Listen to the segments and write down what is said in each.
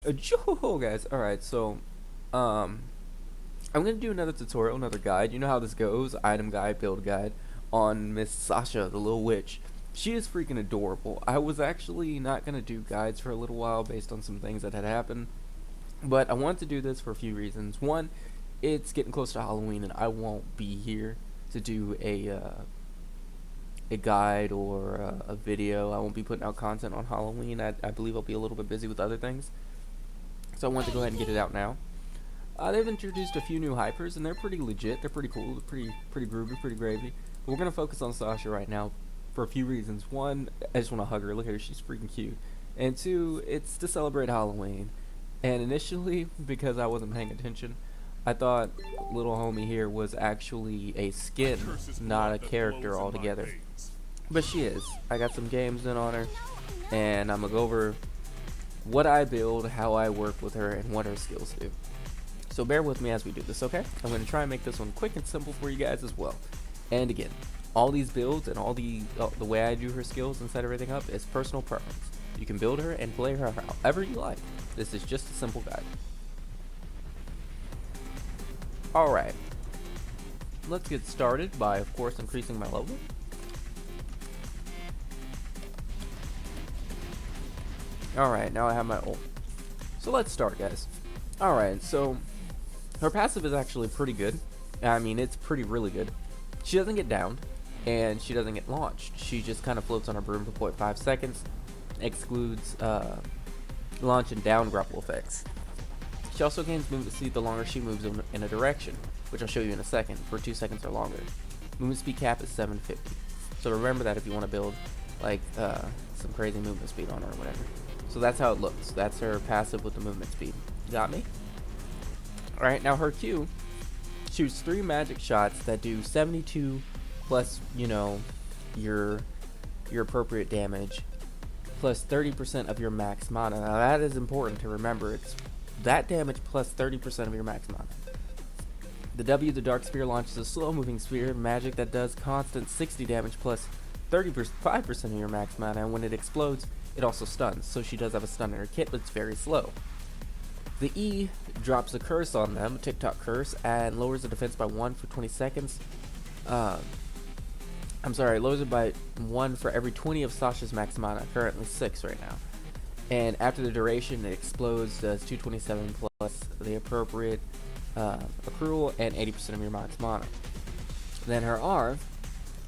Yo guys, alright, so um I'm gonna do another tutorial, another guide. You know how this goes, item guide, build guide on Miss Sasha, the little witch. She is freaking adorable. I was actually not gonna do guides for a little while based on some things that had happened, but I wanted to do this for a few reasons. One, it's getting close to Halloween and I won't be here to do a guide or a video. I won't be putting out content on Halloween. I believe I'll be a little bit busy with other things. So I wanted to go ahead and get it out now. They've introduced a few new hypers, and they're pretty legit. They're pretty cool. They're pretty groovy, pretty gravy. But we're gonna focus on Sasha right now for a few reasons. One, I just want to hug her. Look at her. She's freaking cute. And two, it's to celebrate Halloween. And initially, because I wasn't paying attention, I thought little homie here was actually a skin, not a character altogether. But she is. I got some games in on her, and I'm gonna go over what I build, how I work with her, and what her skills do. So bear with me as we do this, okay? I'm going to try and make this one quick and simple for you guys as well. And again, all these builds and all the way I do her skills and set everything up is personal preference. You can build her and play her however you like. This is just a simple guide. Alright, let's get started by, of course, increasing my level. Alright, now I have my ult. So let's start, guys. Alright, so her passive is actually pretty good. I mean, it's really good. She doesn't get downed, and she doesn't get launched. She just kind of floats on her broom for 0.5 seconds, excludes launch and down grapple effects. She also gains movement speed the longer she moves in a direction, which I'll show you in a second, for 2 seconds or longer. Movement speed cap is 750. So remember that if you want to build like some crazy movement speed on her or whatever. So that's how it looks. That's her passive with the movement speed. Got me? Alright, now her Q shoots 3 magic shots that do 72 plus, you know, your appropriate damage, plus 30% of your max mana. Now that is important to remember. It's that damage plus 30% of your max mana. The W, the Dark Sphere, launches a slow moving sphere magic that does constant 60 damage plus 35% of your max mana, and when it explodes, it also stuns. So she does have a stun in her kit, but it's very slow. The E drops a curse on them, a TikTok curse, and lowers the defense by 1 for 20 seconds. I'm sorry, lowers it by 1 for every 20 of Sasha's max mana, currently 6 right now. And after the duration, it explodes, does 227 plus the appropriate accrual and 80% of your max mana. Then her R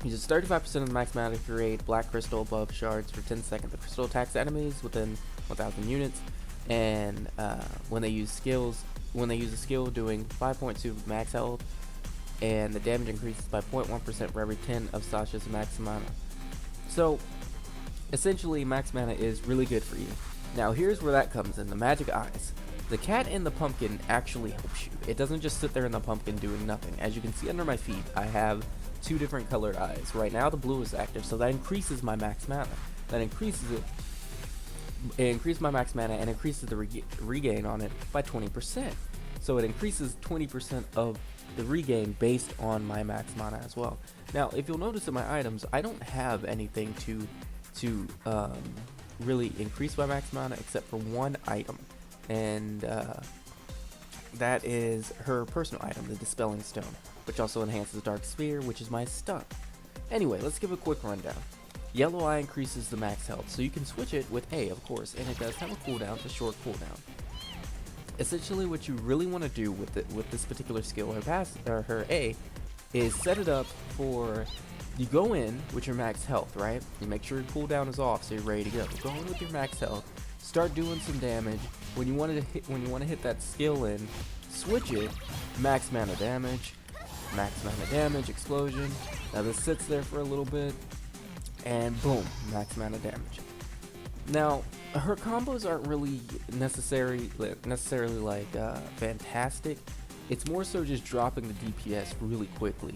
uses 35% of the max mana to create black crystal above shards for 10 seconds. The crystal attacks enemies within 1,000 units, and when they use a skill doing 5.2 max health, and the damage increases by 0.1% for every 10 of Sasha's max mana. So essentially, max mana is really good for you. Now here's where that comes in, the magic eyes. The cat in the pumpkin actually helps you. It doesn't just sit there in the pumpkin doing nothing. As you can see under my feet, I have 2 different colored eyes. Right now the blue is active, so that increases my max mana. That increases it. It increases my max mana and increases the regain on it by 20%. So it increases 20% of the regain based on my max mana as well. Now, if you'll notice in my items, I don't have anything to really increase my max mana except for one item, and that is her personal item, the Dispelling Stone, which also enhances Dark Sphere, which is my stun. Anyway, let's give a quick rundown. Yellow Eye increases the max health, so you can switch it with A, of course, and it does have a cooldown, it's a short cooldown. Essentially, what you really want to do with this particular skill, her A, is set it up for, you go in with your max health, right? You make sure your cooldown is off, so you're ready to go. Go in with your max health, start doing some damage. When you want to hit that skill in, switch it, max mana damage, explosion. Now this sits there for a little bit, and boom, max mana damage. Now her combos aren't really necessarily like fantastic. It's more so just dropping the DPS really quickly.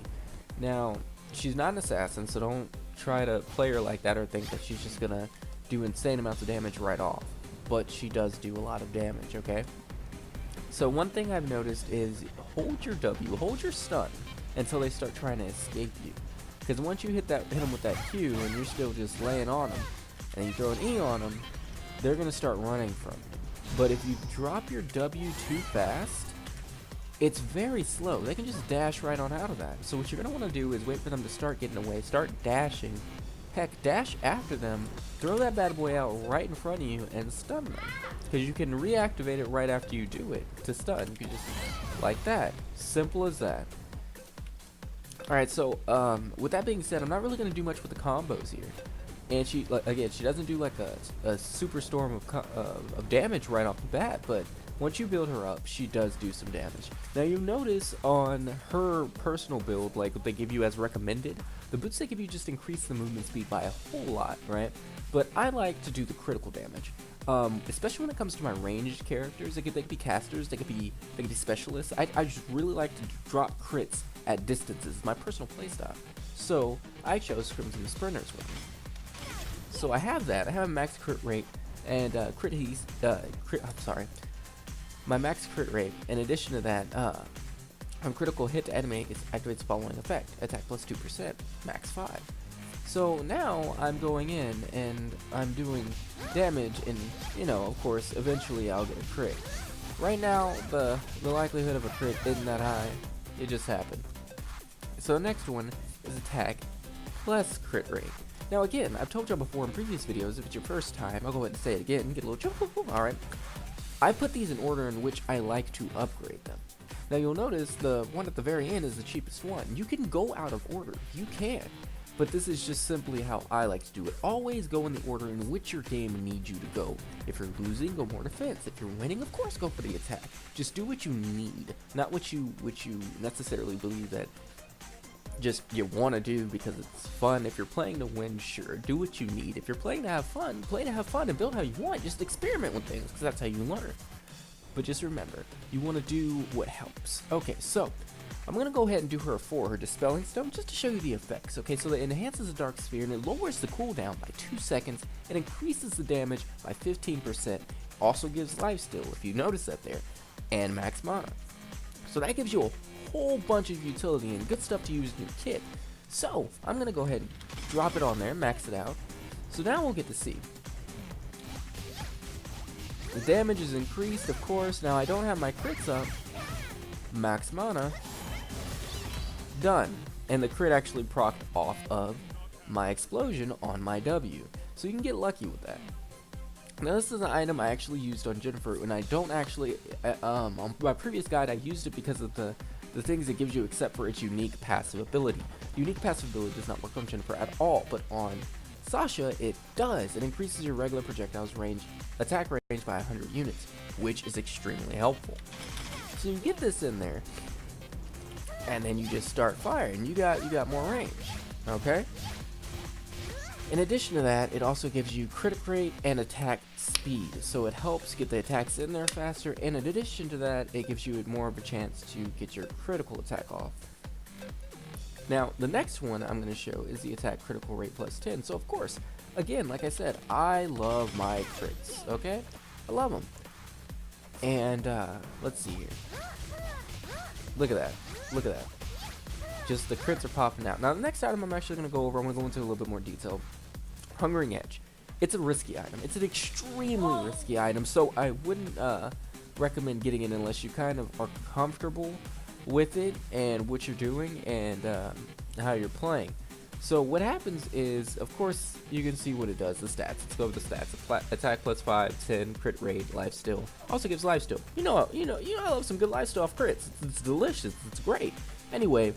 Now she's not an assassin, so don't try to play her like that or think that she's just gonna do insane amounts of damage right off. But she does do a lot of damage, okay? So one thing I've noticed is hold your W, hold your stun until they start trying to escape you. Because once you hit them with that Q and you're still just laying on them, and you throw an E on them, they're going to start running from you. but if you drop your W too fast, it's very slow. They can just dash right on out of that. So what you're going to want to do is wait for them to start getting away, start dashing. Heck, dash after them, throw that bad boy out right in front of you, and stun them. Because you can reactivate it right after you do it to stun. You can just, like that. Simple as that. Alright, so, with that being said, I'm not really going to do much with the combos here. And she, like, again, she doesn't do like a super storm of damage right off the bat, but once you build her up, she does do some damage. Now you'll notice on her personal build, like what they give you as recommended, the boots they give you just increase the movement speed by a whole lot, right? But I like to do the critical damage, especially when it comes to my ranged characters. They could be casters, they could be specialists. I just really like to drop crits at distances. It's my personal playstyle. So I chose Crimson Sprinters with me. So I have that. I have a max crit rate and my max crit rate. In addition to that, on critical hit to enemy, it activates the following effect: attack plus 2%, max 5. So now I'm going in and I'm doing damage, and you know, of course, eventually I'll get a crit. Right now, the likelihood of a crit isn't that high. It just happened. So the next one is attack plus crit rate. Now again, I've told y'all before in previous videos, if it's your first time, I'll go ahead and say it again, get a little alright. I put these in order in which I like to upgrade them. Now you'll notice the one at the very end is the cheapest one. You can go out of order, you can, but this is just simply how I like to do it. Always go in the order in which your game needs you to go. If you're losing, go more defense. If you're winning, of course go for the attack. Just do what you need, not what you necessarily believe that just you want to do because it's fun. If you're playing to win, sure, do what you need. If you're playing to have fun, play to have fun and build how you want. Just experiment with things because that's how you learn. But just remember, you want to do what helps. Okay, so I'm going to go ahead and do her for her Dispelling Stone just to show you the effects. Okay, so it enhances the Dark Sphere and it lowers the cooldown by 2 seconds. It increases the damage by 15%. Also gives lifesteal, if you notice that there, and max mana. So that gives you a whole bunch of utility and good stuff to use in your kit. So I'm gonna go ahead and drop it on there, max it out. So now we'll get to see. The damage is increased, of course. Now I don't have my crits up. Max mana. Done. And the crit actually procced off of my explosion on my W. So you can get lucky with that. Now this is an item I actually used on Jennifer, and I don't actually, on my previous guide I used it because of the things it gives you except for its unique passive ability. Unique passive ability does not work on Jennifer at all, but on Shasha it does. It increases your regular projectiles range, attack range by 100 units, which is extremely helpful. So you get this in there, and then you just start firing. You got more range, okay? In addition to that, it also gives you crit rate and attack speed, so it helps get the attacks in there faster, and in addition to that, it gives you more of a chance to get your critical attack off. Now, the next one I'm going to show is the attack critical rate plus 10, so of course, again, like I said, I love my crits, okay? I love them. And, let's see here. Look at that. Look at that. Just the crits are popping out. Now, the next item I'm actually going to go over, I'm going to go into a little bit more detail. Hungering Edge. It's a risky item. It's an extremely risky item, so I wouldn't recommend getting it unless you kind of are comfortable with it and what you're doing and how you're playing. So what happens is, of course, you can see what it does, the stats. Let's go over the stats. Attack plus 5, 10, crit rate, lifesteal. Also gives lifesteal. You know, I love some good lifesteal off crits. It's delicious. It's great. Anyway,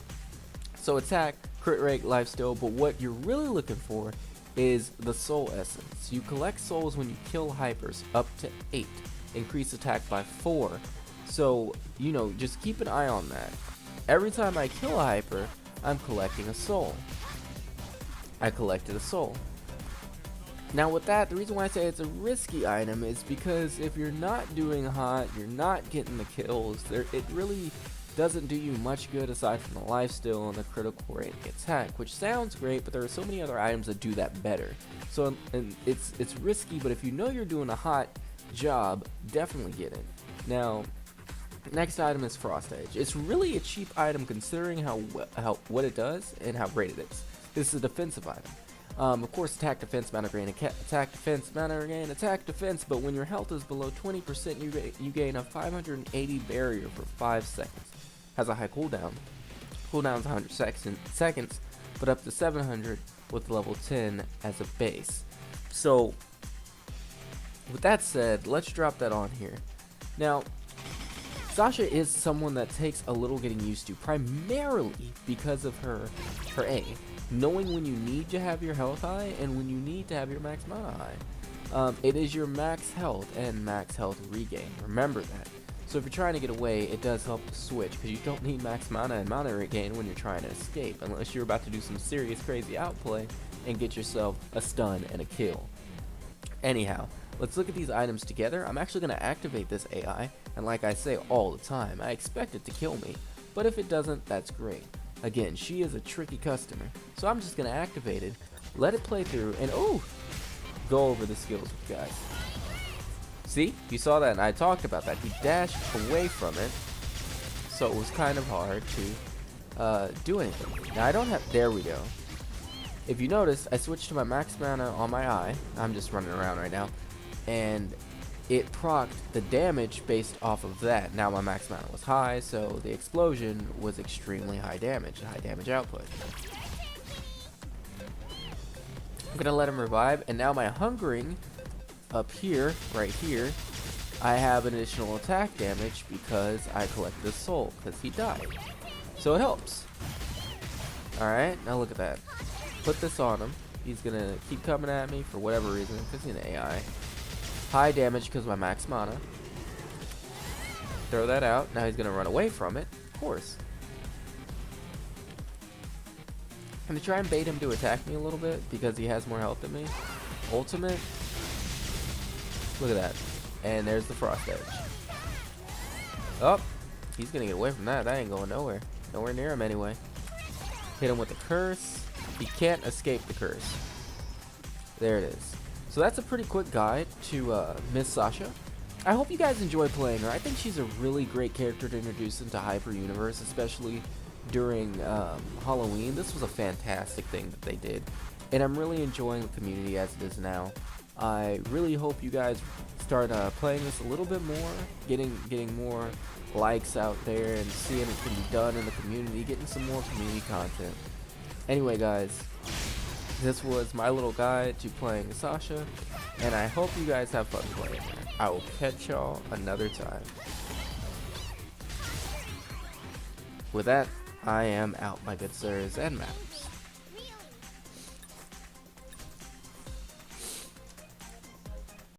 so attack, crit rate, lifesteal, but what you're really looking for is the soul essence. You collect souls when you kill hypers up to 8. Increase attack by 4. So, you know, just keep an eye on that. Every time I kill a hyper, I'm collecting a soul. I collected a soul. Now with that, the reason why I say it's a risky item is because if you're not doing hot, you're not getting the kills, it really doesn't do you much good aside from the lifesteal and the critical rate attack, which sounds great, but there are so many other items that do that better. So and it's risky, but if you know you're doing a hot job, definitely get it. Now, next item is Frost Edge. It's really a cheap item considering what it does and how great it is. This is a defensive item. Of course, attack, defense, mana gain, attack, defense, mana gain, attack, defense, but when your health is below 20%, you gain a 580 barrier for 5 seconds. Has a high cooldown. Cooldown's 100 seconds, but up to 700 with level 10 as a base. So, with that said, let's drop that on here. Now, Shasha is someone that takes a little getting used to, primarily because of her A. Knowing when you need to have your health high and when you need to have your max mana high. It is your max health and max health regain. Remember that. So if you're trying to get away, it does help to switch, because you don't need max mana and mana regain when you're trying to escape, unless you're about to do some serious crazy outplay and get yourself a stun and a kill. Anyhow, let's look at these items together. I'm actually going to activate this AI, and like I say all the time, I expect it to kill me, but if it doesn't, that's great. Again, she is a tricky customer, so I'm just going to activate it, let it play through, and go over the skills with you guys. See, you saw that, and I talked about that. He dashed away from it, so it was kind of hard to do anything. Now I don't have, there we go. If you notice, I switched to my max mana on my eye. I'm just running around right now, and it procced the damage based off of that. Now my max mana was high, so the explosion was extremely high damage output. I'm gonna let him revive, and now my hungering up here, right here, I have additional attack damage because I collected his soul, because he died. So it helps. Alright, now look at that. Put this on him. He's gonna keep coming at me for whatever reason, because he's an AI. High damage because of my max mana. Throw that out. Now he's gonna run away from it. Of course. I'm gonna try and bait him to attack me a little bit because he has more health than me. Ultimate. Look at that. And there's the frost edge. Oh, he's gonna get away from that. That ain't going nowhere. Nowhere near him anyway. Hit him with the curse. He can't escape the curse. There it is. So that's a pretty quick guide to Miss Shasha. I hope you guys enjoy playing her. I think she's a really great character to introduce into Hyper Universe, especially during Halloween. This was a fantastic thing that they did, and I'm really enjoying the community as it is now. I really hope you guys start playing this a little bit more, getting more likes out there, and seeing it can be done in the community, getting some more community content. Anyway, guys, this was my little guide to playing Shasha, and I hope you guys have fun playing her. I will catch y'all another time. With that, I am out, my good sirs and madams.